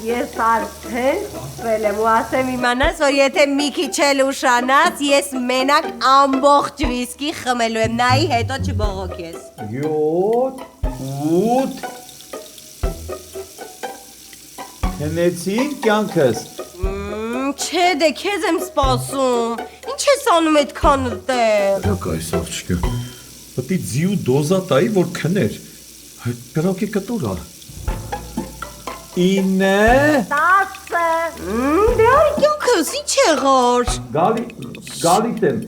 Ես արդեն սկսել եմ ու ասեմ իմանաս, որ եթե մի քիչ էլ ուշանաս, ես մենակ ամբողջ վիսկի խմելու եմ, նայի հետո չբողոքես։ 7 8 Քնեցին կյանքս։ Չէ, դե քեզ եմ սպասում։ Ինչ ես անում այդքան տեղ։ Այս աղջիկը պետք է ձիու դոզա տայի, որ քներ։ Այդ կրակի կտուրա։ 9 10 Դե արյունքս ինչ եղար։ Գալիս եմ։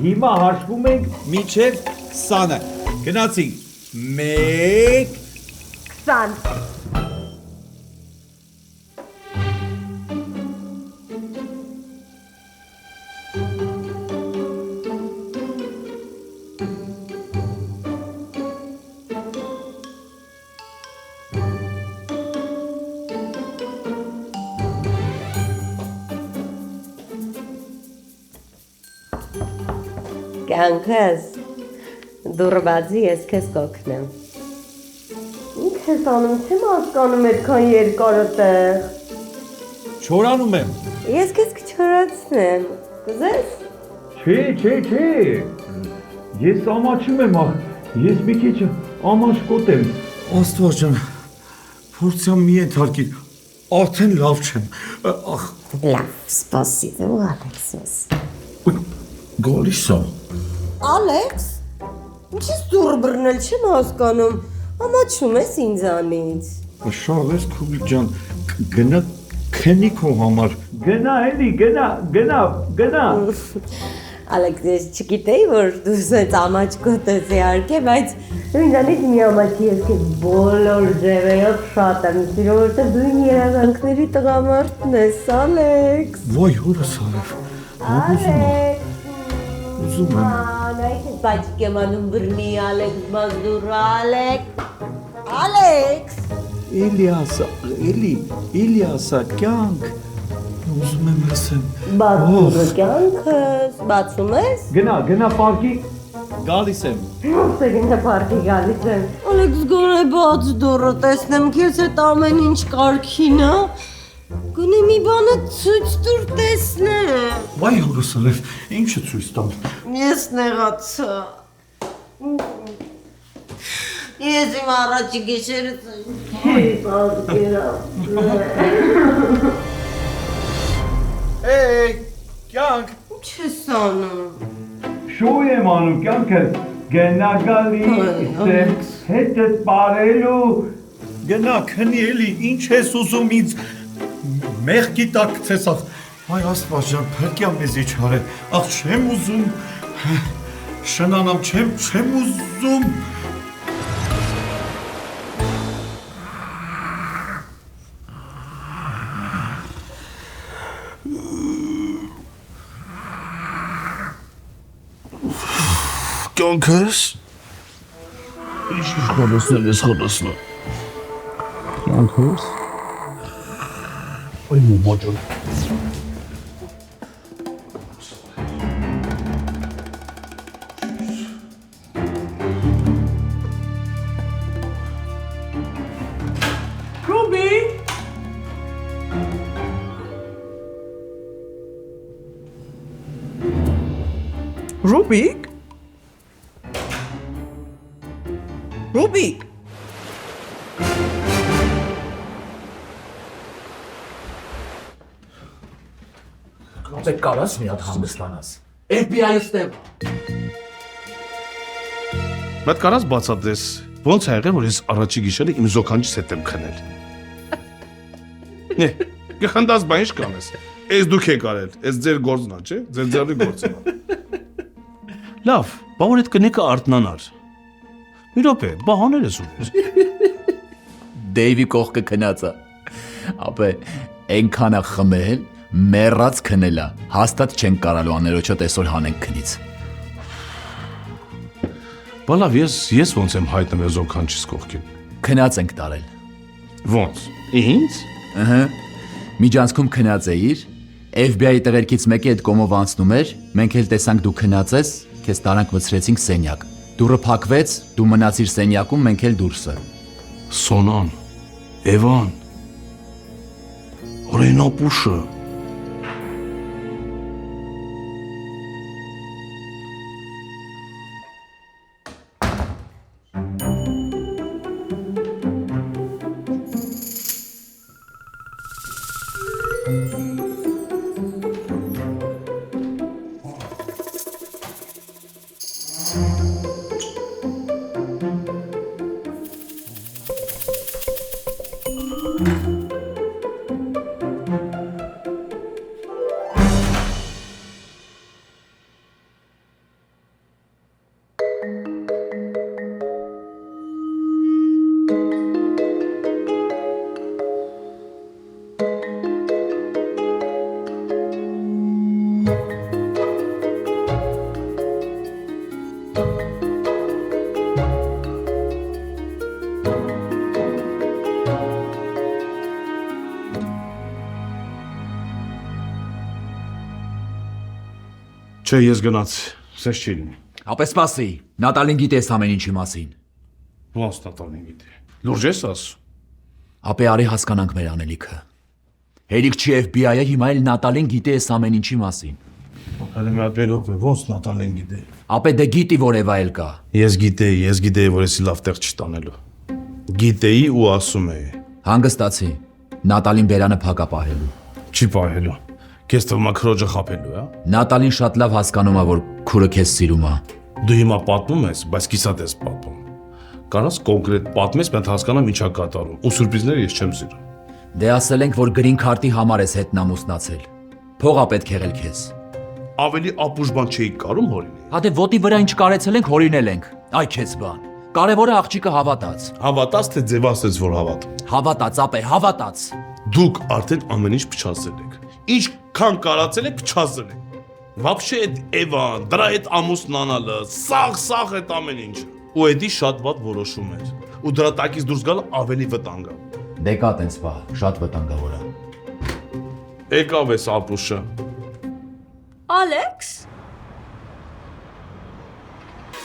Հիմա հաշվում ենք մինչև 20-ը։ Գնացինք 1 20 Կյանքս, դուռը բացի ես քեզ կօգնեմ։ Ինչ ես անում, չեմ հասկանում այդքան երկարը տեղ։ Չորանում եմ։ Ես քեզ կչորացնեմ, կուզես։ Չէ։ Ես ամաչում եմ, ես մի քիչ ամաչկոտ եմ։ Աստված ջան, փորձամ մի ենթարկի, արդեն լավ չեմ։ Լավ, սպասիդը ու Ալեքսս։ Գալիս է։ Ալեքս, ինչ ես դուռը բռնել, չեմ հասկանում, ամաչում ես ինձանից։ Շարվես քուլ ջան, գնա քնի քո համար։ Գնա էլի, գնա։ Ալեքս, ես չգիտեի, որ դու սենց ամաչկոտ ես իհարկե, բայց ինձանից մի ամաչի ես քեզ բոլոր ձևերով շատ եմ սիրում, որովհետև դու իմ երազանքների տղամարդն ես, Ալեքս։ Ոյ, հորս արև։ Ալեքս։ Ուզում եմ։ Նայք ես բաչիկ եմ անում բռնի, Ալեքս, բազդուր, Ալեքս։ Իլիասա, կյանք։ Ուզում եմ ասեմ։ Բացումը կյանքս, բացում ես։ Գնա պարկի, գալիս եմ։ Ո՞վ է գնա պարկի գալիս եմ։ Ալեքս, գոնե բաց դուռը տեսնեմ, քեզ հետ ամեն ինչ կարգին է։ Գոնե մի բանը ցույց տուր տեսնեմ։ Վայ հորս արև, ինչը ցույց տամ։ Ես նեղացա։ Ես իմ առաջի գիշերից չի պատկերավ։ Էй, կյանք։ Ինչ ես անում։ Շոու եմ անում, կյանքս, գնա գալիս եմ, հետդ պարելու։ Գնա քնի էլի, ինչ ես ուզում ինձ մեղքի տակ ցեսավ։ Այ աստված ջան, փրկյա մեզ իջարե։ Ախ չեմ ուզում։ Շնանամ չեմ ուզում։ Կյանքս։ Ինչ խորոսնել ես խորոսնել։ Կյանքս։ Ой, մոջոն։ Ռուբիկ։ Դե կարաս մի հատ հանգստանաս։ FBI-ից տեղ։ Բայց կարաս բացատրես, ոնց ա եղել, որ ես առաջի գիշերը իմ զոքանչից հետ եմ քնել։ Նե, կխնդաս բա ինչ կանես։ Էս դուք եք արել, էս ձեր գործն ա, չէ՞, ձեր ձեռի գործն ա։ Լավ, բա որ այդ կնիկը արթնանար։ Մի րոպե, բա հանել ես ուներ։ Դեյվի կողքը քնածա։ Ապե, այնքան ա խմել, մեռած քնելա, հաստատ չենք կարալու աներոջը տեսօր հանենք քնից։ Բա լավ, ես ոնց եմ հայտնվել զոքանչիս կողքին։ Քնած ենք տարել։ Ոնց, ինձ։ Ըհը, միջանցքում քնած էիր, FBI-ի տղերքից մեկի այդ կոմով անցնում էր, մենք էլ տեսանք դու քնած ես, քեզ տարանք մցրեցինք սենյակ։ Դուռը փակվեց, դու մնացիր սենյակում, մենք էլ դուրսը։ Սոնան, Էվան, Օրենապուշը։ Չէ, ես գնաց, սես չի լինի։ Ապե սպասի, Նատալին գիտի այս ամեն ինչի մասին։ Ոնց Նատալին գիտի։ Լուրջ ես ասում։ Ապե արի հասկանանք մեր անելիքը։ Հերիք չի FBI-ը հիմա էլ Նատալին գիտի այս ամեն ինչի մասին։ Հələ մի հատ վերով է, ոնց Նատալին գիտի։ Ապե դե գիտի որ Էվա էլ կա։ Ես գիտեի, որ էսի լավ տեղ չտանելու։ Գիտեի ու ասում էի։ Հանգստացի։ Նատալին բերանը փակա պահելու։ Չի պահելու։ Քեզ թվում է քրոջը խաբելու, հա։ Նատալին շատ լավ հասկանում է որ քուրը քեզ սիրում է։ Դու հիմա պատմում ես, բայց կիսատ ես պատմում։ Կարաս կոնկրետ պատմես, մենք հասկանամ ինչա կատարում։ Ու սուրպրիզները ես չեմ սիրում։ Դե ասել ենք որ գրին քարտի համար ես հետնամուսնացել։ Փողա պետք եղել քեզ։ Ավելի ապուշ բան չէի կարում հորինել։ Հա դե ոտի վրա ինչ կարեցել ենք հորինել ենք։ Այ քեզ բան։ Կարևորը աղջիկը հավատաց։ Հավատաց թե ձևացեց որ հավատ։ Հավատաց, ապե, հավատաց։ Դուք արդեն ամեն ինչ փչացել եք։ Ինչքան կարացել եք փչացել եք։ Вообще այդ Էվան, դրա այդ ամուսնանալը, սաղ այդ ամեն ինչը։ Ու էդի շատ վատ որոշում էր։ Ու դրա տակից դուրս գալը ավելի վտանգ է։ Դե կա տենց բա, շատ վտանգավոր է։ Եկավ էս ապուշը։ Ալեքս։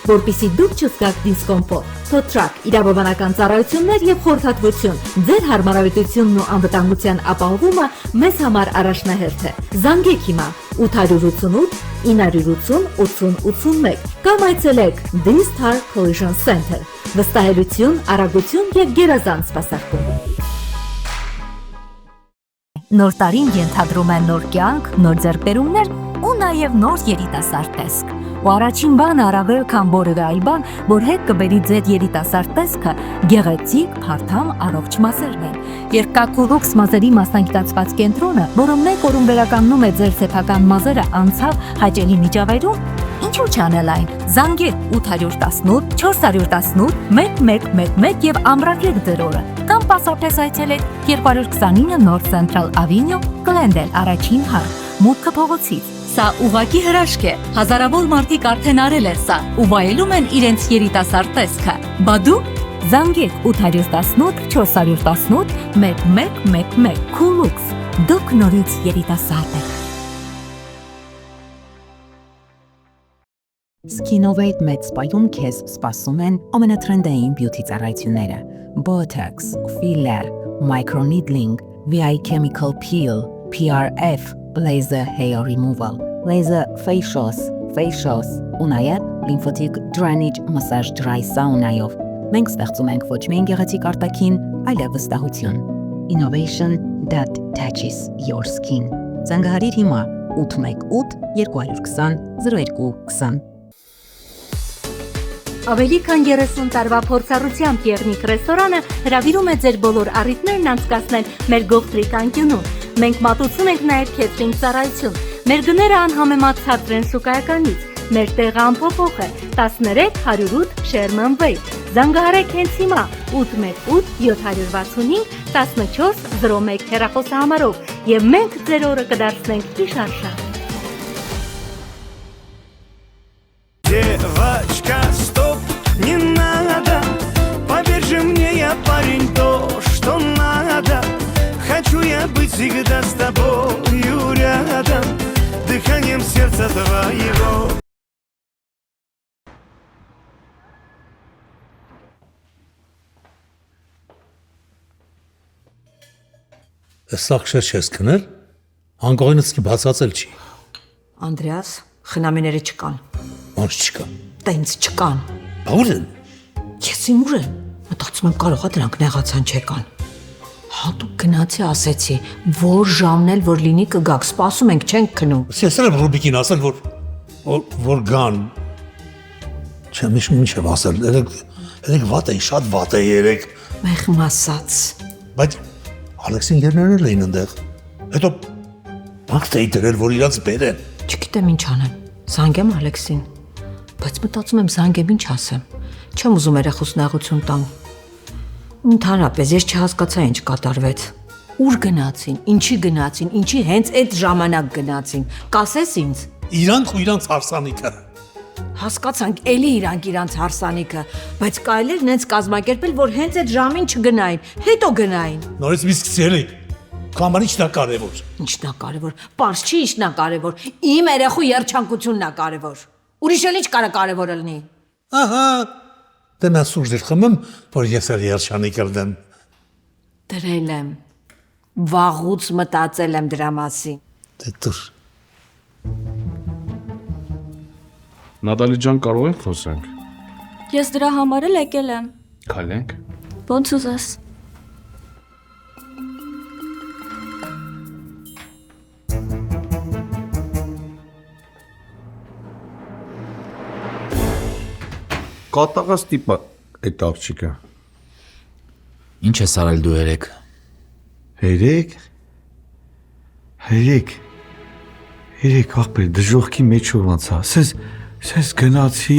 Որպեսզի դուք չզգաք դիսկոմֆորտ, թոթրակ, իրավաբանական ծառայություններ եւ խորհրդատվություն, ձեր հարմարավետությունն ու անվտանգության ապահովումը մեզ համար առաջնահերթ է։ Զանգեք հիմա 888 980 8081 կամ այցելեք D-Star Collision Center։ Վստահելություն, արագություն եւ գերազանց սպասարկում։ Նոր տարին ենթադրում է նոր կյանք, նոր ձեռքբերումներ ու նաև նոր երիտասարդ տեսք։ Ու առաջին բանը առավել քան որևէ այլ բան, որ հետ կբերի ձեր երիտասարդ տեսքը, գեղեցիկ, փարթամ, առողջ մազերն են։ Երկակուրուքս մազերի մասնագիտացված կենտրոնը, որը մեկ օրում վերականգնում է ձեր սեփական մազերը անցավ հաճելի միջավայրում, ինչու՞ չանել այն։ Զանգեք 818 418 1111 եւ ամրագրեք ձեր օրը։ Կամ պասապես այցելեք 229 North Central Avenue, Glendale, առաջին հարկ, մուտքը փողոցից։ Սա ուղակի հրաշք է։ Հազարավոր մարդիկ արդեն արել են սա ու վայելում են իրենց երիտասարդ տեսքը։ Բա դու զանգեք 818 418 1111 Coolux։ Դուք նորից երիտասարդ եք։ Skinnovate մեծ սպայում քեզ սպասում են ամենատրենդային բյութի ծառայությունները՝ Botox, filler, microneedling, VI chemical peel, PRF, laser hair removal, laser facials, ու նաև lymphatic drainage massage dry sauna-ով։ Մենք ստեղծում ենք ոչ միայն գեղեցիկ արտաքին, այլև վստահություն։ Innovation that touches your skin։ Զանգահարիր հիմա 818 220 0220։ Ավելի քան 30 տարվա փորձառությամբ Եղնիկ ռեստորանը հրավիրում է ձեր բոլոր առիթներն անցկացնել մեր Գողտրիկ անկյունում։ Մենք մատուցում ենք նաև քեթրինգ ծառայություն։ Մեր գները անհամեմատ ցածր են շուկայականից։ Մեր տեղը անփոփոխ է 13 108 Sherman Way։ Զանգահարեք հենց հիմա 818 765 1401 հեռախոսահամարով եւ մենք ձեր օրը կդարձնենք գիշարշա։ Девочка, стоп, не надо. Поверь же мне, я парень, то, что надо. Хочу я быть всегда с тобою рядом, дыханием сердца твоего. Սաղ չես քնել, անկողինս კი բացածել չի։ Անդրեաս, խնամիները չկան։ Ոնց չկա։ Տենց չկան։ Ուր են։ Ես իմուր եմ։ Մտածում եմ կարող է դրանք նեղացան չեկան։ Հատուկ գնացի ասեցի, որ ժամն էլ որ լինի կգաք, սպասում ենք, չենք քնում։ Ես էլ Ռուբիկին ասել, որ գան։ Չեմ ինչ ասել, երեք վատ է, շատ վատ է երեք։ Մեղմ ասած։ Բայց Ալեքսին երներել էին այնտեղ։ Հետո բանկ դեի դրել, որ իրանց բերեն։ Չգիտեմ ինչ անեմ։ Զանգեմ Ալեքսին։ Բայց մտածում եմ զանգեմ ինչ ասեմ։ Չեմ ուզում երախուս նեղություն տամ։ Ընդհանրապես ես չհասկացա ինչ կատարվեց։ Ուր գնացին, ինչի գնացին, ինչի հենց այդ ժամանակ գնացին։ Կասես ինձ։ Իրանք ու իրանց հարսանիքը։ Հասկացանք էլի իրանք հարսանիքը, բայց կարելի էր նենց կազմակերպել, որ հենց այդ ժամին չգնային, հետո գնային։ Նորից մի սկսելի։ Կամար ինչն է կարևոր։ Ինչն է կարևոր։ Պարզ չի ինչն է կարևոր։ Իմ երախու երջանկությունն է կարևոր։ Ուրիշ էլ ինչ կարևոր լինի։ Ահա։ Դե նա սուրճ խմեմ, որ ես էլ երջանիկ լինեմ։ Դրել եմ։ Վաղուց մտածել եմ դրա մասին։ Դե դուր։ Նատալի ջան, կարող ենք խոսենք։ Ես դրա համար էլ եկել եմ։ Քալենք։ Ոնց ուզես։ Կատաղած տիպա այդ աղջիկը։ Ինչ ես արել դու երեք։ Երեք աղբեր դժողքի մեջով անցա։ Սենց գնացի,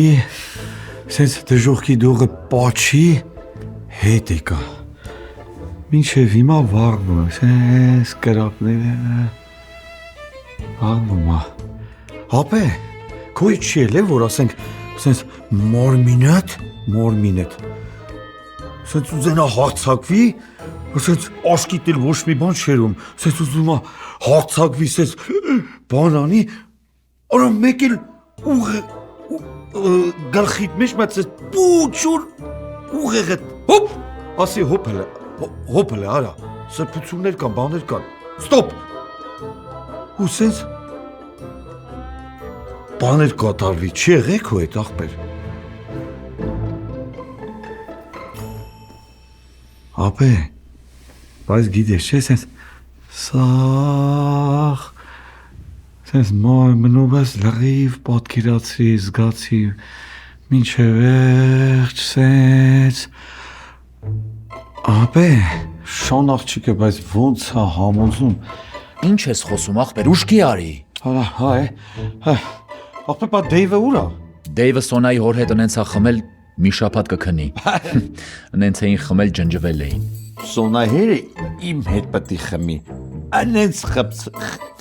սենց դժողքի դողը պաչի, հետ եկա։ Մինչև հիմա վաղնում եմ, սենց կրապները, վաղնում է։ Հապե, քո չի էլ է, որ ասենք, սենց մորմինետ, սենց ուզենա հաղցակվի, սենց աշկիտ էլ ոչ մի բան չերում, սենց ուզում է հաղցակվի, սենց բան անի, արա մեկ էլ գլխիտ մեջ մեծ սենց պուչուր ուղեղետ, հոպ, ասի հոպ էլ է, արա, սրպություններ կան, բաներ կան, ստոպ, ու սենց բաներ կատարվի, չի եղեք ու էտ աղբեր։ Ապե, բայց գիտես չէ, սենց սաղ, սենց մնում ես լղիվ պատկերացի, զգացի, մինչև վերջ, սենց, ապե, շան աղջիկը, բայց ոնց է համոզում, Ինչ ես խոսում աղբեր, ուշքի արի։ աղբեր, բա Դեյվը ուր է։ Դեյվը Սոնայի հոր հետ ունենցա խմել մի շաբաթ կքնի։ Ունենց էին խմել ջնջվել էին։ Սոնահերը իմ հետ պետք է խմի, անենց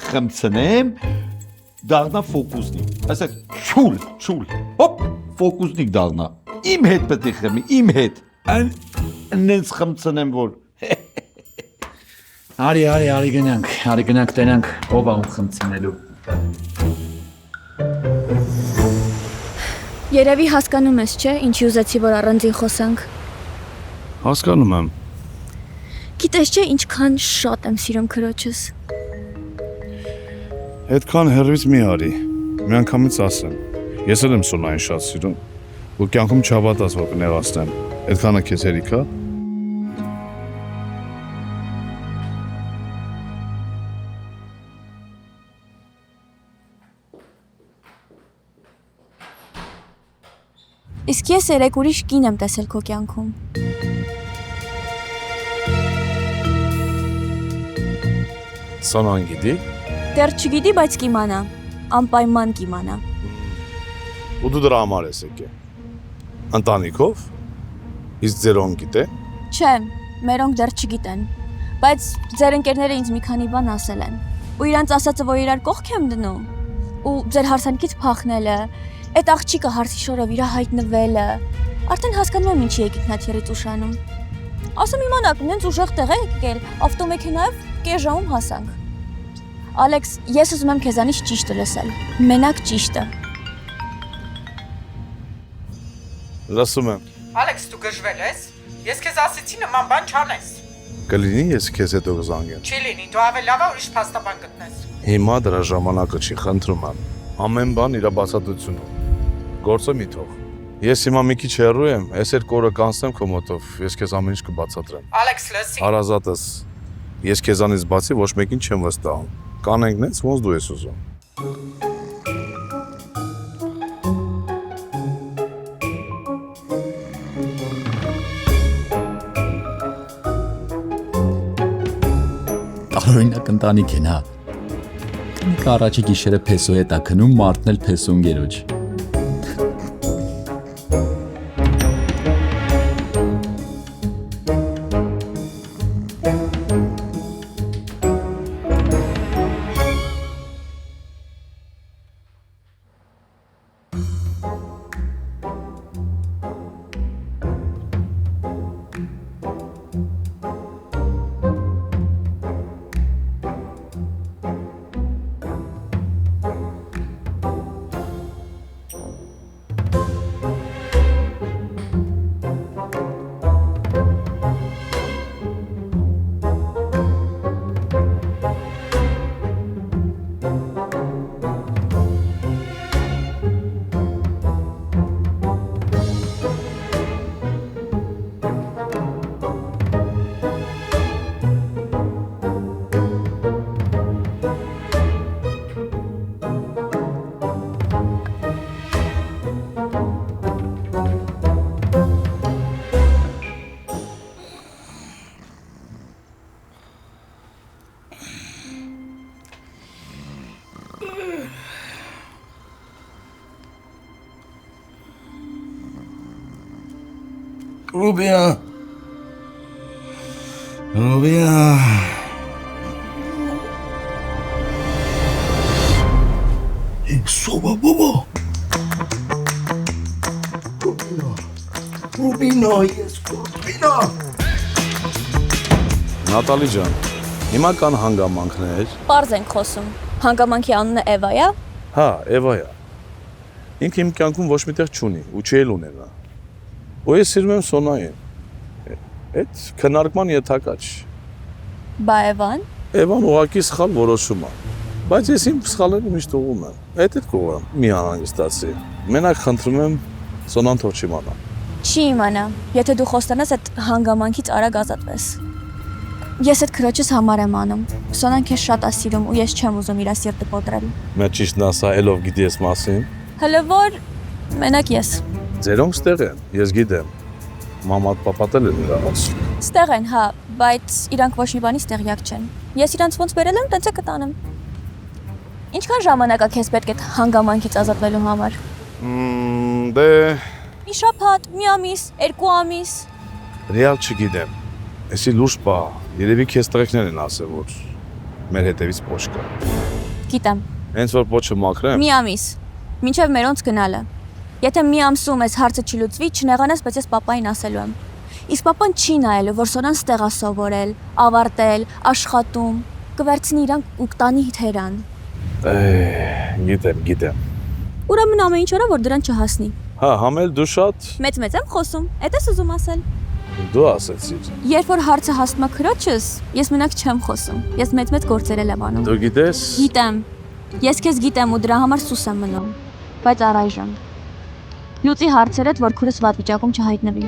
խմցնեմ, դառնա ֆոկուսնիկ, ասեք չուլ, հոպ, ֆոկուսնիկ դառնա, իմ հետ պետք է խմի, իմ հետ, անենց խմցնեմ, որ Արի գնանք, տենանք, ով ա ում խմցնելու։ Երևի հասկանում ես, չէ, ինչի ուզեցի, որ առանձին խոսանք։ Հասկանում եմ։ Գիտես չէ, ինչքան շատ եմ սիրում քրոջս։ Այդքան հեռվից մի արի։ Մի անգամից ասեմ։ Ես էլ եմ Սոնային շատ սիրում։ Ու կյանքում չհավատաս, որ կնեղացնեմ։ Այդքանը քեզ հերիք է։ Իսկ ես երեք ուրիշ կին եմ տեսել քո կյանքում։ Սոնան գիտի։ Դեռ չգիտի, բայց կիմանա։ Անպայման կիմանա։ Ու դու դրա համար ես եկել։ Ընտանիքով։ Իսկ ձերոն գիտե։ Չէ, մերոնք դեռ չգիտեն։ Բայց ձեր ընկերները ինձ մի քանի բան ասել են։ Ու իրանց ասածը, որ իրար կողք եմ դնում։ Ու ձեր հարսանիքից փախնելը, այդ աղջիկը հարսի շորով իր հայտնվելը։ Արդեն հասկանում եմ ինչի եկիք նաթյերից ուշանում։ Ասում իմանաք, նենց ուժեղ տեղ է եկել, ավտոմեքենայով կես ժամում հասանք։ Ալեքս, ես ուզում եմ քեզանից ճիշտը լսել։ Մենակ ճիշտը։ Լսում եմ։ Ալեքս, դու գժվել ես։ Ես քեզ ասեցի նման բան չանես։ Կլինի ես քեզ հետո կզանգեմ։ Չի լինի, դու ավելի լավ է ուրիշ փաստաբան գտնես։ Հիմա դրա ժամանակը չի, խնդրում եմ։ Ամեն բան իր բացատրությունը։ Գործը մի թող։ Ես հիմա մի քիչ հեռու եմ, այս երկու օրը կանցնեմ քո մոտով, ես քեզ ամեն ինչ կբացատրեմ։ Ալեքս, լսի։ Հարազատս, ես քեզանից բացի ոչ մեկին չեմ վստահում։ Կանենք նենց, ոնց դու ես ուզում։ Տարօրինակ ընտանիք են, հա։ Կնիկը առաջի գիշերը փեսո հետ է քնում, մարդն էլ փեսոն գերոջ։ Ռուբիա Սովա բաբա Ռուբինա ես Ռուբինա Նատալի ջան, հիմա կան հանգամանքներ։ Պարզ ենք խոսում։ Հանգամանքի անունը Էվա է։ Հա, Էվայա։ Ինքը իմ կյանքում ոչ միտեղ չունի ու չի էլ ունենա։ Ու ես սիրում եմ Սոնային։ Այդ քննարկման ենթակա չի։ Բա Էվան։ Էվան ուղղակի սխալ որոշում է։ Բայց ես իմ սխալները միշտ ուղղում եմ։ Այդ կողմ մի անհանգստացի։ Մենակ խնդրում եմ Սոնան թող չիմանա։ Չի իմանա, եթե դու խոստանաս այդ հանգամանքից արագ ազատվես։ Ես այդ քրոջս համար եմ անում։ Սոնան քեզ շատ է սիրում ու ես չեմ ուզում իր սիրտը կոտրել։ Մա ճիշտն ասա, ելով գիտի ես մասին։ Հələ որ մենակ ես։ Ձերոնք ստեղ են, ես գիտեմ։ Մաման պապատել են նրանց։ Ստեղ են, հա, բայց իրանք ոչ մի բանից տեղյակ չեն։ Ես իրանց ոնց բերել եմ, տենց է կտանեմ։ Ինչքան ժամանակ է քեզ պետք է հանգամանքից ազատվելու համար։ Դե Մի շաբաթ, մի ամիս, 2 ամիս։ ռեալ չգիտեմ։ Էսի լուրջ բա, երևի քեզ տղեկներ են ասել, որ մեր հետևից փոշ կա։ Գիտեմ։ Հենց որ փոչը մաքրեմ։ Մի ամիս։ Մինչև մերոնց գնալը։ Եթե մի ամսում ես հարցը չլուծվի, չնեղանաս, բայց ես պապային ասելու եմ։ Իսկ պապան չի նայելու, որ Սոնան ստեղ է սովորել, ավարտել, աշխատում, կվերցնի իրան ու կտանի թերան։ Գիտեմ։ Ուրեմն ամեն ինչ արա, որ դրան չհասնի։ Հա, համել դու շատ Մեծ եմ խոսում, էդ ես ուզում ասել։ դու ասեցիր։ Երբ որ հարցը հասնում է քրոջս, ես մենակ չեմ խոսում։ Ես մեծ գործեր եմ անում։ Դու գիտես։ Գիտեմ։ Ես քեզ գիտեմ ու դրա համար սուս եմ մնում։ Բայց առայժմ լուծի հարցերդ, որ քուրս վատ վիճակում չհայտնվի։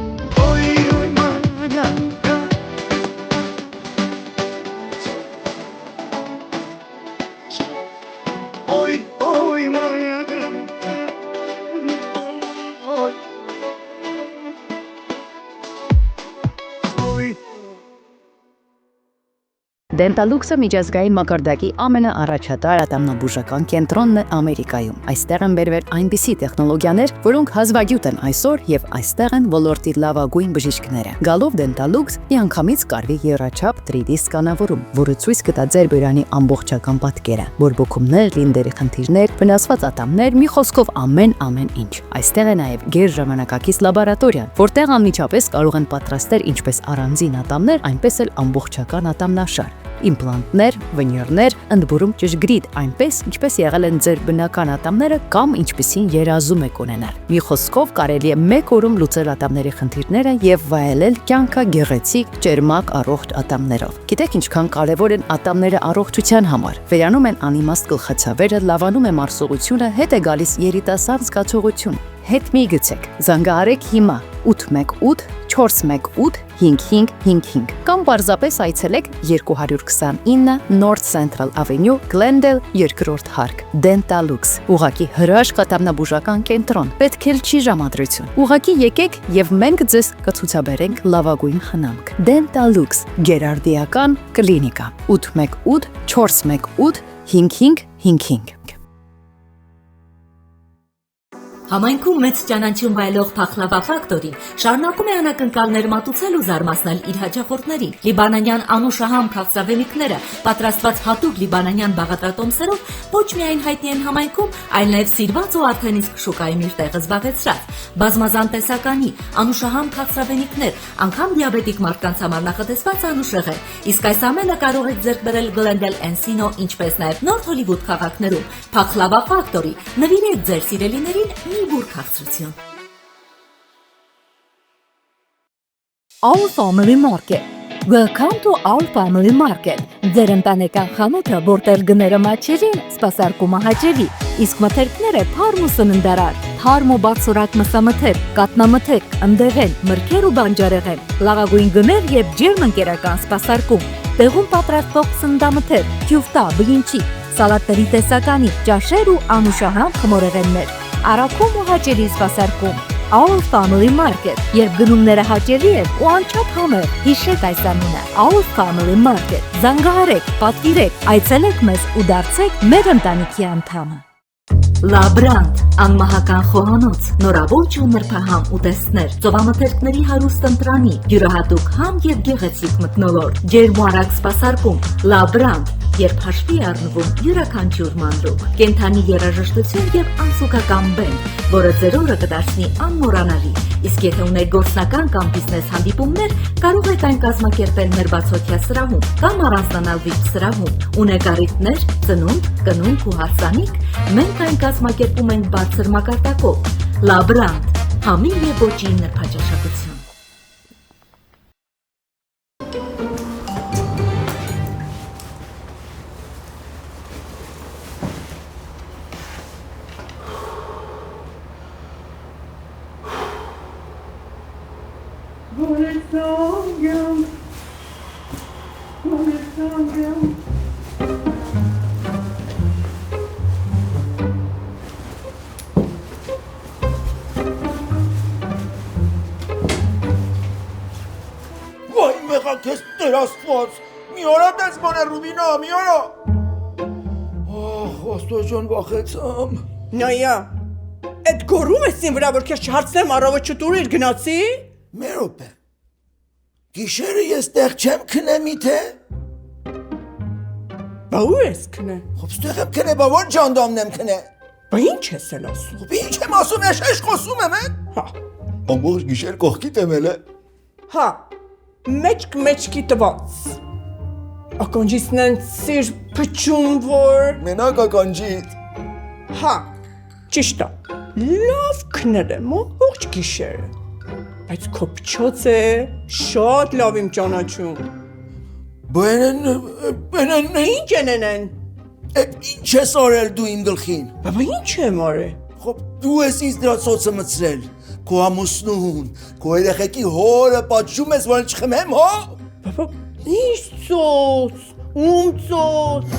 Դենտալուքսը միջազգային մակարդակի ամենաառաջատար ատամնաբուժական կենտրոնն է Ամերիկայում։ Այստեղ են բերվել այնպիսի տեխնոլոգիաներ, որոնք հազվագյուտ են այսօր եւ այստեղ են ոլորտի լավագույն բժիշկները։ Գալով Դենտալուքս միանգամից կարվի եռաչափ 3D սկանավորում, որը ցույց կտա ձեր բերանի ամբողջական պատկերը, բորբոքումներ, լինդերի խնդիրներ, վնասված ատամներ, մի խոսքով ամեն ինչ։ Այստեղ է նաեւ գերժամանակակից լաբորատորիա, որտեղ անմիջապես կարող են պատրաստել ինչպես առանձին ատամներ, այնպես էլ ամբողջական ատամնաշար։ իմպլանտներ, վնյորներ, ընդբուրում ճշգրիտ, այնպես ինչպես եղել են ձեր բնական ատամները կամ ինչպիսին երազում եք ունենալ։ Մի խոսքով կարելի է մեկ օրում լուծել ատամների խնդիրները եւ վայելել կյանքը գեղեցիկ, ճերմակ, առողջ ատամներով։ Գիտեք ինչքան կարեւոր են ատամները առողջության համար։ Վերանում են անիմաստ գլխացավերը, լավանում է մարսողությունը, հետ է գալիս երիտասարդ զգացողություն։ Հետ մի գցեք, զանգահարեք հիմա 818 418 5555 կամ պարզապես այցելեք 229 North Central Avenue, Glendale, 2-րդ հարկ, Dentalux, ուղակի հրաշք ատամնաբուժական կենտրոն, պետք էլ չի ժամադրություն, ուղակի եկեք և մենք ձեզ կցուցաբերենք լավագույն խնամք, Dentalux, գերարդիական կլինիկա, 818 418 5555 Համայնքում մեծ ճանաչում վայելող Փախլավա ֆակտորին շարունակում է անակնկալներ մատուցել ու զարմացնել իր հաճախորդներին։ Լիբանանյան անուշահամ քաղցրավենիքները, պատրաստված հատուկ լիբանանյան բաղադրատոմսերով, ոչ միայն հայտնի են համայնքում, այլ նաև սիրված ու արդեն իսկ շուկայում իր տեղը զբաղեցրած։ Բազմազան տեսականի անուշահամ քաղցրավենիքներ, անգամ դիաբետիկ մարդկանց համար նախատեսված անուշեղեն։ Իսկ այս ամենը կարող եք ձեռք բերել Glendale, Encino, ինչպես նաև North Hollywood քաղաքներում։ Փախլավա ֆակտորի, նվիրեք ձեր սիրելիներին մի բուր քաղցրություն։ Our Family Market. Welcome to Our Family Market. Ձեր ընտանեկան խանութը, որտեղ գները մաչերին, սպասարկումը հաճելի, իսկ մթերքները թարմ ու սննդարար, թարմ ու բարձրակ մսամթերք, կատնամթերք, ընդեղեն, մրգեր ու բանջարեղեն, լավագույն գներ եւ ջերմ ընկերական սպասարկում, տեղում պատրաստող սննդամթերք, քյուֆտա, բլինչի, սալատների տեսականի, ճաշեր ու անուշահամ խմորեղեններ, առաքում ու հաճելի սպասարկում։ Our Family Market, երբ գնումները հաճելի են ու անչափ համեղ, հիշեք այս անունը, Our Family Market, զանգահարեք, պատվիրեք, այցելեք մեզ ու դարձեք մեր ընտանիքի անդամը։ La Brand, անմահական խոհանոց, նորավոր ու նրբահամ ուտեստներ, ծովամթերքների հարուստ ընտրանի, յուրահատուկ համ և գեղեցիկ մթնոլորտ, ջերմ ու արագ սպասարկում, La Brand, երբ հաշվի է առնվում յուրաքանչյուր մանրուք, կենդանի երաժշտություն և անսուքական բենք, որը ձեր օրը կդարձնի անմոռանալի, իսկ եթե ունեք գործնական կամ բիզնես հանդիպումներ, կարող եք այն կազմակերպել մեր բացօթյա սրահում կամ առանձնանալ VIP սրահում, ունեք առիթներ, ծնունդ, կնունք ու հարսանիք, մենք այն կազմակերպում ենք բարձր մակարդակով, La Brand, համին և ոճի նրբաճաշակություն։ Վայ մեղակ ես Տեր Աստված, մի օրա դες մոնե Ռուբինա, մի օրա։ Աստված ջան վախեցամ։ Նայա, այդ գորում ես ինձ վրա, որ քեզ չհարցնեմ առավոտ չտուրիր գնացի։ Մեր օպե։ Գիշերը ես տեղ չեմ քնեմ իթե։ Բա ու ես քնե։ Խոբ ստեղ եմ քնե, բա որ ջանդամն եմ քնե։ Բա ինչ ես էլ ասում։ Խոբ ինչ եմ ասում, ես խոսում եմ, Հա։ Ամբողջ գիշեր կողքիդ եմ էլ է։ Հա, մեջքի տված։ Ականջիսն են սիր փչում, որ… Մենակ ականջիդ։ Հա, ճիշտ է, լավ քնել եմ, ողջ գիշերը, բայց քո փչոց է, շատ լավ իմ ճանաչում։ Բենեն… Ինչ են։ Ինչ ես արել դու իմ գլխին։ Բա ինչ եմ արել։ Խոբ դու ես ինձ դրա ծոցը մցրել, քո ամուսնուն, քո երեխեքի հորը պատժում ես, որ չխմեմ, հա։ Բա ինչ ծոց, ում ծոց։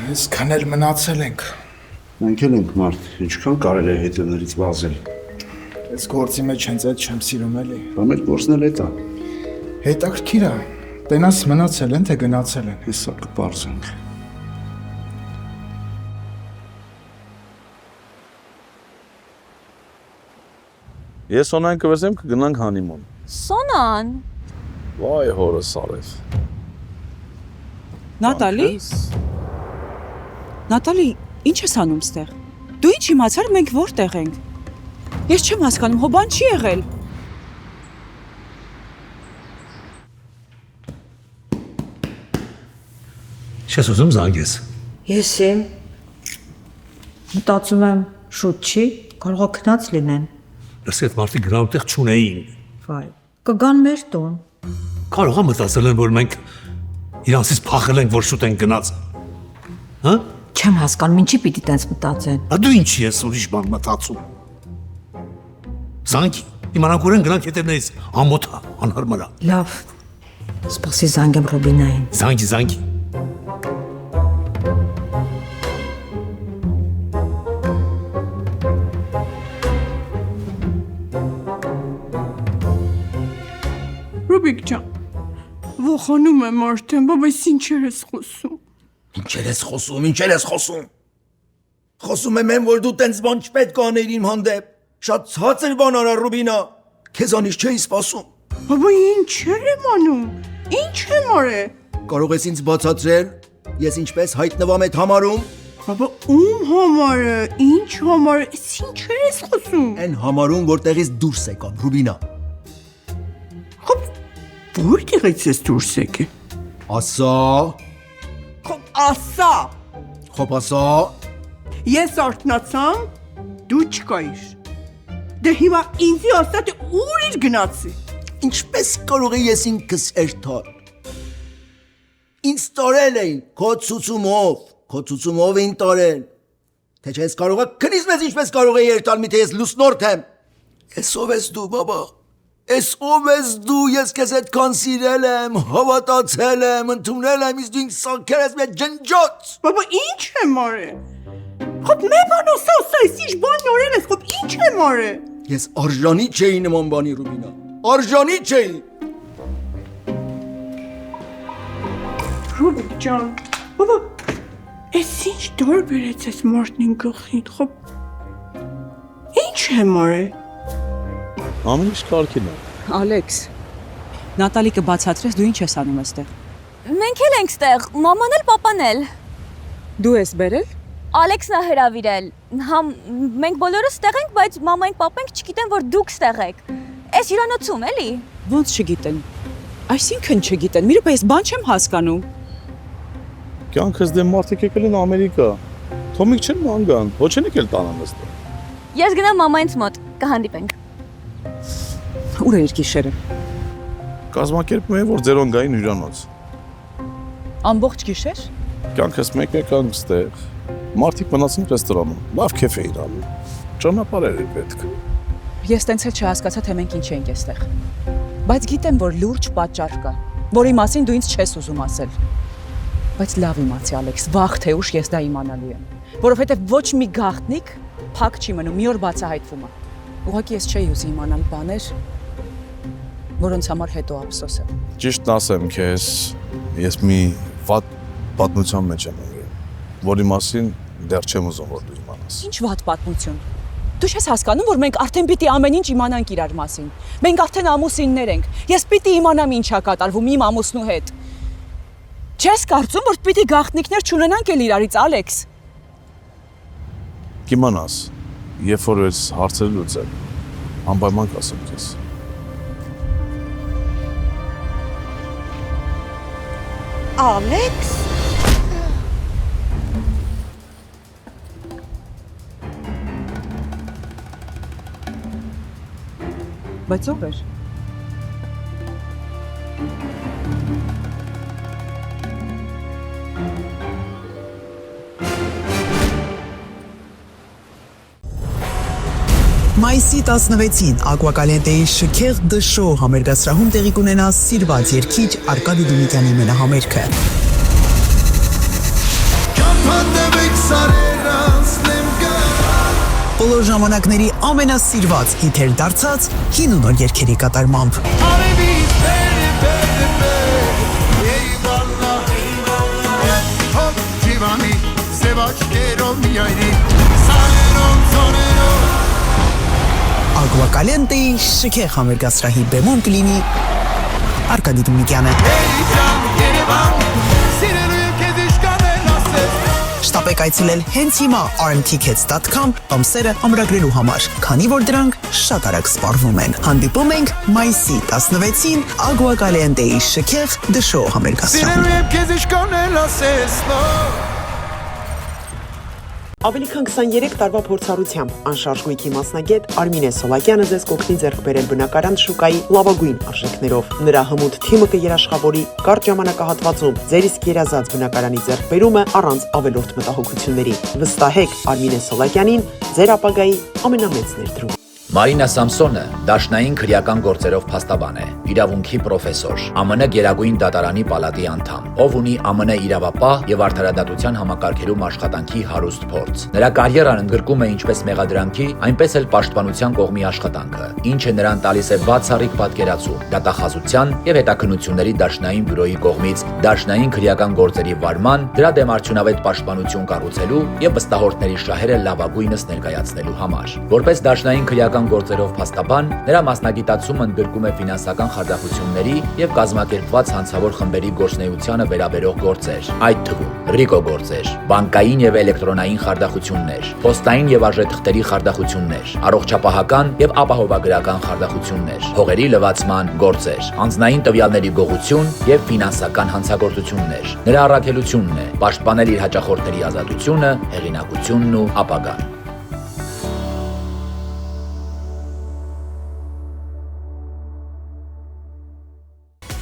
Ես քնել մնացել ենք, Մենք էլ ենք մարդ, ինչքան կարելի է հետևներից վազել։ Այս գործի մեջ հենց այդ չեմ սիրում էլի։ Բա մեր գործն էլ էդ է։ Հետաքրքիր է։ Տենաս մնացել են, թե գնացել են։ Հեսա կպարզենք։ Ես Սոնային կվերցեմ կգնանք հանիմոն։ Սոնան։ Վայ հորս արև։ Նատալի։ Նատալի, ինչ ես անում ստեղ։ Դու ինչ իմացար մենք որտեղ ենք։ Ես չեմ հասկանում, հո բան չի եղել։ Չես ուզում զանգես։ Ես եմ։ Մտածում եմ, շուտ չի, կարող է քնած լինեն։ Լսի այդ մարդիկ գնալ տեղ չունեին։ Վայ, կգան մեր տուն։ Կարող է մտածել են, որ մենք իրանցից փախել ենք, որ շուտ ենք գնաց։ Հա? Չեմ հասկանում, ինչի պիտի տենց մտածեն։ Ա դու ինչի ես ուրիշ բան մտածում։ Զանգի, իմանանք որ են գնանք հետևներից ամոթ է, անհարմար է։ Լավ, սպասի զանգեմ Ռոբինային։ Զանգի։ Ռուբիկ ջան, ողանում եմ արդեն, բայց ինչեր ես խոսում։ Ինչեր ես խոսում։ Խոսում եմ, որ դու տենց բան չպետք է աներ իմ հանդեպ։ Շատ ցածր բան արա Ռուբինա։ Քեզանից չէի սպասում։ Բաբա ինչեր եմ անում։ Ինչ եմ արել։ Կարող ես ինձ բացատրել, ես ինչպես հայտնվամ այդ համարում։ Բաբա ում համարը, ինչ համարը, ինչեր ես խոսում։ Այն համարում, որտեղից դուրս եկամ, Ռուբինա։ Որտեղից ես դուրս եկել։ Ասա։ Ասա։ Ես արթնացամ, դու չկայիր։ Դե հիմա ինձի ասա, թե ուր իր գնացի։ Ինչպես կարող ես ինքս երթալ։ Ինձ տարել էին քո ցուցումով էին տարել։ Թե չես կարող քնից մեզ ինչպես կարող է երթալ, միթե ես լուսնորդ եմ։ Ես ով ես դու, բաբա։ Ես ով ես դու, ես քեզ այդքան սիրել եմ, հավատացել եմ, ընդունել եմ, իսկ դու ինձ սանքել ես մեր ջնջոց։ Բաբա ինչ եմ արել։ Խոբ մի բան ասա, ինչ բան նորել ես, խոբ ինչ եմ արել։ Ես արժանի չէի նման բանի, Ռուբինա, արժանի չէի։ Ռուբիկ ջան, բաբա, ես ինչ դար բերեց ես մարդնին գլխին, խոբ ինչ եմ արել։ Ամեն ինչ կարգին է։ Ալեքս, Նատալի կբացատրես, դու ինչ ես անում այստեղ։ Մենք էլ ենք ստեղ, մաման էլ, պապան էլ։ Դու ես բերել։ Ալեքսն է հրավիրել։ Համ մենք բոլորս ստեղ ենք, բայց մամային պապենք չգիտեն, որ դուք ստեղ եք։ Էս հյուրանոցում էլի։ Ոնց չգիտեն։ Այսինքն չգիտեն։ Մի րոպե, ես բան չեմ հասկանում։ Կյանքս դեմ մարդիկ եկել են Ամերիկա։ Թոմիկ չեն ման գան, ոչ են եկել տանան այստեղ։ Ես գնամ մամայից մոտ, կհանդիպենք։ Ուր է իր գիշերը։ Կազմակերպում են, որ ձերոն գային հյուրանոց։ Ամբողջ գիշեր։ Կյանքս մեկ եկան ստեղ։ Մարդիկ մնացին ռեստորանում, լավ քեֆ էին անում։ Ճանապարհեր էր պետք։ Ես տենց էլ չհասկացա, թե մենք ինչ ենք այստեղ։ Բայց գիտեմ, որ լուրջ պատճառ կա, որի մասին դու ինձ չես ուզում ասել։ Բայց լավ իմացի, Ալեքս, վաղ թե ուշ ես դա իմանալու եմ, որովհետև ոչ մի գաղտնիք փակ չի մնում, մի օր բացահայտվում է։ Ուղղակի ես չէի ուզի իմանալ բաներ, որոնց համար հետո ափսոս է։ Ճիշտն ասեմ քեզ, ես մի վատ պատմության մեջ եմ եղել, որի մասին դեռ չեմ ուզում որ դու իմանաս։ Ինչ վատ պատմություն։ Դու չես հասկանում, որ մենք արդեն պիտի ամեն ինչ իմանանք իրար մասին։ Մենք արդեն ամուսիններ ենք։ Ես պիտի իմանամ ինչա կատարվում իմ ամուսնու հետ։ Չես կարծում, որ պիտի գաղտնիքներ չունենանք էլ իրարից, Ալեքս։ Կիմանաս, երբ որ ես հարցեր լուծեմ, անպայման կասեմ քեզ։ Ալեքս։ Բայց ով էր։ Մայիսի 16-ին Ակվակալենտեի շքեղ դշո համերգասրահում տեղի կունենա սիրված երգիչ Արկադի Դումիկյանի մենահամերգը։ Կապանդեվեք սարերան, սլեմ բոլոր ժամանակների ամենասիրված հիթեր դարձած հին ու նոր երգերի կատարմամբ։ Agua Caliente-ի շքեղ համերգասրահի բեմում կլինի Արկադի Դումիկյանը։ Շտապեք այցելել հենց հիմա rmtickets.com ամսերը ամրագրելու համար, քանի որ դրանք շատ արագ սպառվում են։ Հանդիպում ենք մայիսի 16-ին Agua Caliente-ի շքեղ դշո համերգասրահում։ Ավելի քան 23 տարվա փորձառությամբ անշարժ գույքի մասնագետ Արմինե Սոլակյանը ձեզ կօգնի ձեռք բերել բնակարան շուկայի լավագույն արժեքներով։ Նրա հմուտ թիմը կերաշխավորի կարճ ժամանակահատվածում ձեր իսկ երազած բնակարանի ձեռքբերումը առանց ավելորդ մտահոգությունների։ Վստահեք Արմինե Սոլակյանին, ձեր ապագայի ամենամեծ ներդրում։ Մարինա Սամսոնը դաշնային քրեական գործերով փաստաբան է, իրավունքի պրոֆեսոր, ԱՄՆ Գերագույն դատարանի պալատի անդամ, ով ունի ԱՄՆ իրավապահ եւ արդարադատության համակարգերում աշխատանքի հարուստ փորձ։ Նրա կարիերան ընդգրկում է ինչպես մեղադրանքի, այնպես էլ պաշտպանության կողմի աշխատանքը, ինչը նրան տալիս է բացառիկ պատկերացում դատախազության եւ հետաքննությունների դաշնային բյուրոյի կողմից դաշնային քրեական գործերի վարման, դրա դեմ արդյունավետ պաշտպանություն կառուցելու եւ վստահորդների շահերը լավագույնս ներկայացնելու համար։ Որպես դաշնային քրեական գործերով փաստաբան, նրա մասնագիտացումը ընդգրկում է ֆինանսական խարդախությունների եւ կազմակերպված հանցավոր խմբերի գործունեությանը վերաբերող գործեր, այդ թվում ռիկո գործեր, բանկային եւ էլեկտրոնային խարդախություններ, փոստային եւ արժեթղթերի խարդախություններ, առողջապահական եւ ապահովագրական խարդախություններ, հողերի լվացման գործեր, անձնային տվյալների գողություն եւ ֆինանսական հանցագործություններ։ Նրա առաքելությունն է պաշտպանել իր հաճախորդների ազատությունը, հեղինակությունն ու ապագան։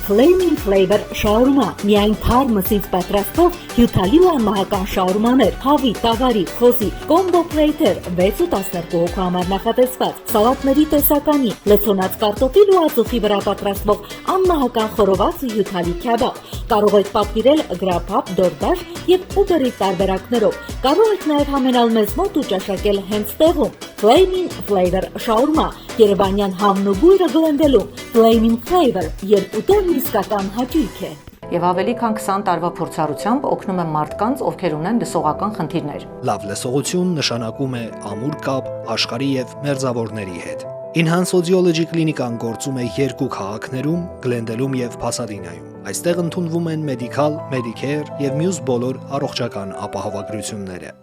Flaming Flavor շաուրմա, միայն թարմսից պատրաստող հյութալի ու անմահական շաուրմաներ, հավի, տավարի, խոզի, կոմբո պլեյթեր, 6 ու 12 հոգու համար նախատեսված, սալատների տեսականի, լցոնած կարտոֆիլ ու ածուխի վրա պատրաստվող անմահական խորոված ու հյութալի քյաբաբ։ Կարող եք պատվիրել Grubhub, DoorDash եւ Uber Eats տարբերակներով։ Կարող եք նաեւ համենալ մեզ մոտ ու ճաշակել հենց տեղում։ Flaming Flavor շաուրմա, Երևանյան համն ու բույրը գլնդելում, Flaming Flavor, երբ ուտելն իսկական հաճույք է։ Եվ ավելի քան 20 տարվա փորձառությամբ օգնում է մարդկանց, ովքեր ունեն լսողական խնդիրներ։ Լավ լսողություն նշանակում է ամուր կապ աշխարհի եւ մերձավորների հետ։ Enhance Audiology կլինիկան գործում է 2 քաղաքներում՝ Գլենդելում եւ Փասադինայում։ Այստեղ ընդունվում են մեդիկալ, Medicare եւ մյուս բոլոր առողջական ապահովագրությունները։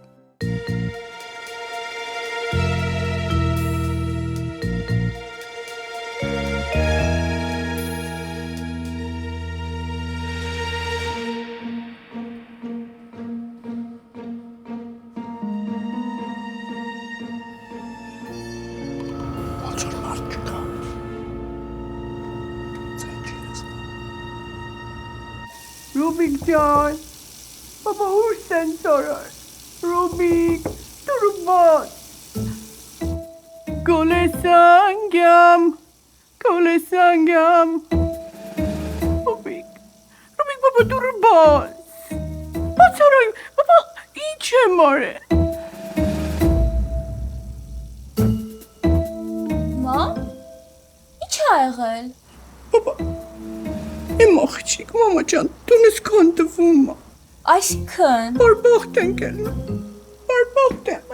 Rubik John, Papa Sensor, Rubik, Turbo, Kolesangam, Rubik, Papa Turbo, Patsaroi, Papa Ichemore. Mom? İçergel. Աղջիկ, մամա ջան, դու քանդվում ես։ Aşkın. Բարբախտ ենք ելնում։ Բարբախտ եմ։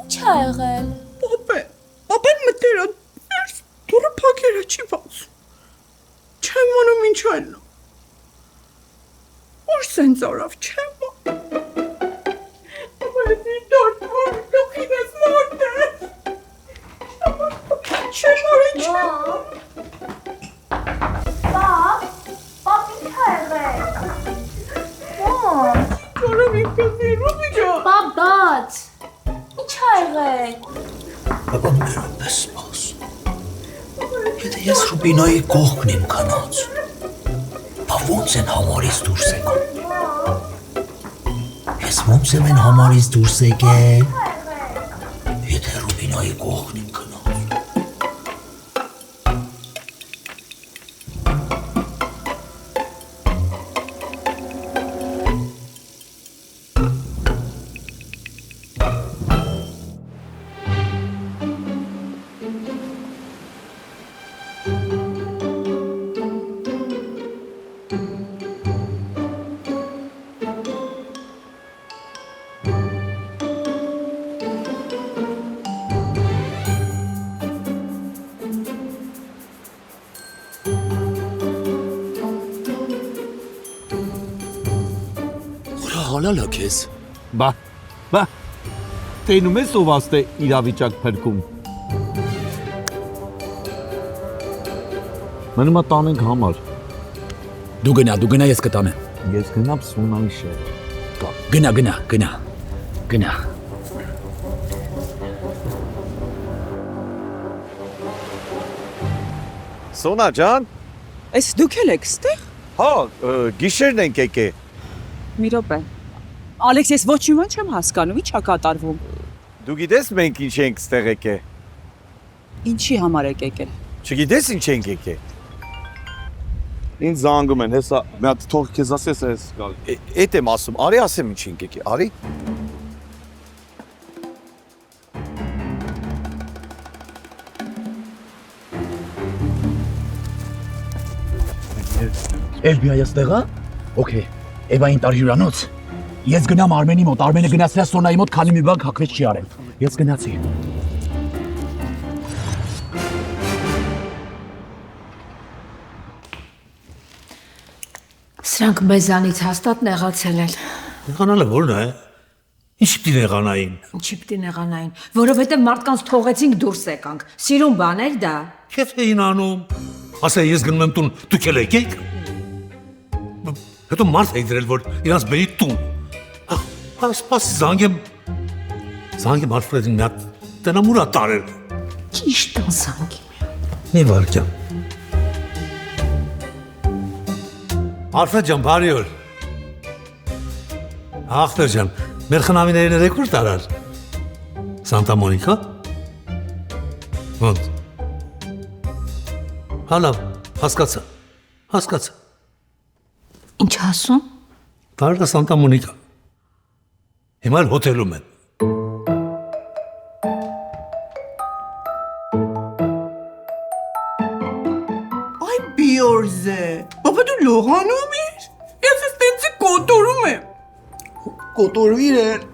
Ինչ ա եղել։ Պապեն մտեր ներս, դուրը փակերը չի բացում։ Չեմ անում ինչ այլն։ Որ սենց արավ չեմ։ Բայց դուրս դուքինես մորտ է։ Չեմ արել։ Բաբաց, ինչ ա եղել։ Բաբան մեր պես սպաս։ Եթե ես Ռուբինոյի կողքն եմ կանած, բա ոնց են համարից դուրս եկան։ Ես ոնց եմ են համարից դուրս եկել, եթե Ռուբինոյի կողքն եմ կանած։ հալալ է քեզ։ Բա։ Տենում ես ով աստե իրավիճակ փրկում։ Մնում է տանենք համար։ Դու գնա, ես կտանեմ։ Ես գնամ Սոնայի շեր։ Գնա։ Սոնա ջան։ Այս դուք էլ եք ստեղ։ Հա, գիշերն ենք եկե։ Մի րոպե։ Ալեքս, ես ոչ մի բան չեմ հասկանում, ի՞նչ է կատարվում։ Դու գիտես մենք ինչ ենք ստեղ եկե։ Ինչի համար եք եկել։ Չգիտես ինչ ենք եկե։ Ինձ զանգում են, հեսա մի հատ թող քեզ ասես ես գալ։ Էդ եմ ասում, արի ասեմ ինչ ենք եկե, արի։ FBI-ը ստեղա։ Okay, Էվային տար հյուրանոց։ Ես գնամ Արմենի մոտ, Արմենը գնացրած Սոնայի մոտ, քանի մի բան հակվեց չի արել։ Ես գնացի։ Սրանք մեզանից հաստատ նեղացել են։ Նեղանալը ո՞րն է։ Ինչ պիտի նեղանային։ Ինչի պիտի նեղանային, որովհետև մարդկանց թողեցինք դուրս եկանք։ Սիրուն բան էր դա։ Քեֆ էին անում։ Ասա ես գնում եմ տուն, դուք էլ եկեք։ Հետո մարդ եք դրել, որ իրանց բերի տուն։ Սպասի զանգեմ Ալֆրեդին մի հատ տնամուրա տարել։ Ճիշտ տան զանգի։ Մի վարկյան։ Ալֆրեդ ջան, բարի օր։ Ախտեր ջան, մեր խնամիներին երեկույթ տարար։ Սանտա Մոնիկա։ Ոնց։ Հալավ, հասկացա։ Ինչ ասում։ Տարել է Սանտա Մոնիկա։ Հիմա էլ հոթելում են։ Այ բիորզե, բաբա դու լողանում ես։ Ես ես տենցի կոտորում եմ։ Կոտորվիր էր։